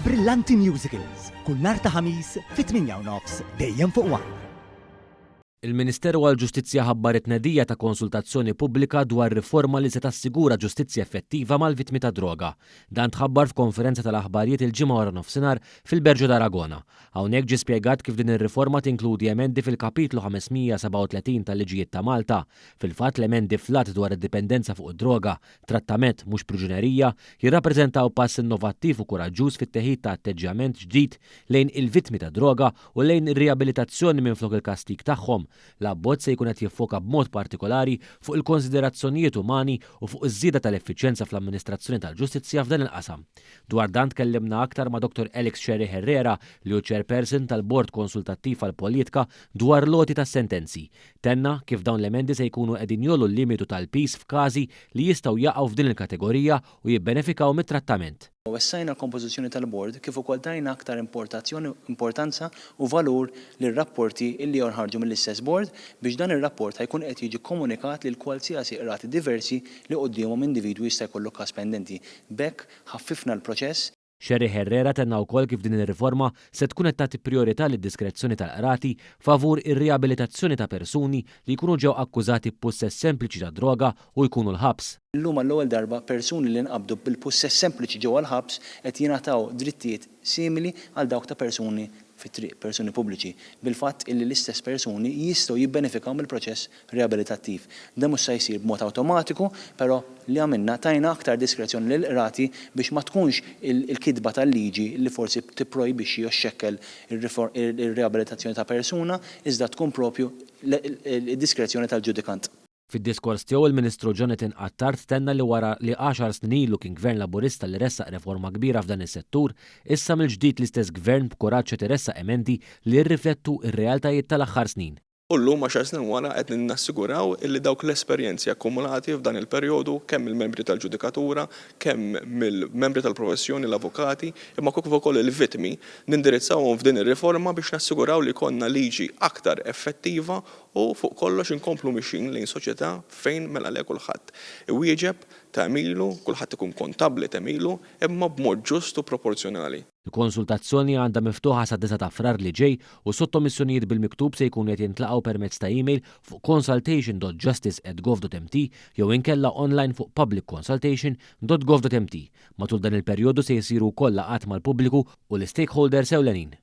Brillanti Musicals, kull nhar ta' ħamis fit-8:30 dejjem fuq One. Il-Ministeru għall-Ġustizzja ħabbar it-tnedija ta' konsultazzjoni pubblika dwar riforma li se tassigura ġustizzja effettiva mal-vittmi ta' droga. Dan tħabbar f'konferenza tal-aħbarijiet il-ġimgħa wara nofsinhar fil-Berġu d'Aragona. Hawnhekk ġie spjegat kif din ir-riforma tinkludi emendi fil-kapitlu 537 tal-Liġijiet ta' Malta. Fil-fatt l-emendi flat dwar id-dipendenza fuq id-droga, trattament mhux priġunerija, jirrappreżentaw pass innovattiv u kuraġġuż fit-teħid ta' atteġġjament ġdid lejn il-vittmi ta' droga u lejn ir-riabilitazzjoni minflok il-kastig tagħhom. L-abbozz se jkun qed jiffoka b'mod partikolari fuq il-konsiderazzjonijiet umani u fuq iż-żieda tal-effiċjenza fl-amministrazzjoni tal-ġustizzja f'dan il-qasam. Dwar dan tkellimna aktar ma' Dr. Alex Sherry Herrera li hu chairperson tal-Bord Konsultattiv għall-Politika dwar loti tas-sentenzi. Tenna kif dawn l-emendi se jkunu qegħdin jollu l-limitu tal-pis f'każi li jistgħu jaqgħu f'din il-kategorija u jibbenefikaw mit-trattament. Wessajna l-kompożizzjoni tal-bord kif ukoll tajna aktar importanza u valur lir-rapporti illi jorħarġu mill-istess bord biex dan ir-rapport ħajkun qed jiġi komunikat lil kwalsiasi qrati diversi li qudiemhom individwi jista' jkollu każ pendenti. B'hekk ħaffifna l-proċess. Sherry Herrera tenna wkoll kif din ir-riforma se tkun qed tagħti priorità lid-diskrezzjoni tal-qrati favur ir-riabilitazzjoni ta' persuni li jkunu ġew akkużati b'pussess sempliċi ta' droga u jkunu l-ħabs. Illum għall-ewwel darba persuni li nqabdu bil-pussess sempliċi ġewwa l-ħabs qed jingħataw drittijiet simili għal dawk ta' persuni fit-triq, persuni pubbliċi, bil-fatt illi l-istess persuni jistgħu jibbenefikaw mill-proċess riabilitattiv. Dan mhux se jsir b'mod awtomatiku, però li għamilna tajna aktar diskrezzjoni lil qrati biex ma tkunx il-kidba tal-liġi li forsi tipprojbixxi jew xekkel ir-riabilitazzjoni ta' persuna, iżda tkun propju id-diskrezzjoni tal-ġudikant. Fid-diskors tiegħu il-Ministru Jonathan Attard tenna li wara li 10 snin ilu kien gvern laburista li ressaq reforma kbira f'dan is-settur, issa mill-ġdid l-istess gvern b'kuraġġ qed iressaq emendi li jirriflettu r-realtajiet tal-aħħar snin. U llum 10 snin wara qed nassiguraw illi dawk l-esperjenzi akkumulati f'dan il-perjodu kemm il-membri tal-ġudikatura, kemm mill-membri tal-professjoni l-avukati, imma kif ukoll il-vittmi nindirizzawhom f'din ir-riforma biex nassiguraw li konna liġi aktar effettiva u fuq kollox inkomplu mixin lejn soċjetà fejn mela le kulħadd iwieġeb tagħmilu, kulħadd ikun kontabbli tagħmilu, imma b'mod ġust u proporzjonali. Il-konsultazzjoni għandha miftuħa sa' 9 ta' frar li ġej u sottomissjonijiet bil-miktub se jkunu qed jintlaqgħu permezz ta' email fuq consultation.justice@gov.mt jew inkella online fuq publicconsultation.gov.mt. Matul dan il-perjodu se jsiru wkoll laqgħat mal-pubbliku u l-stakeholders ewlenin.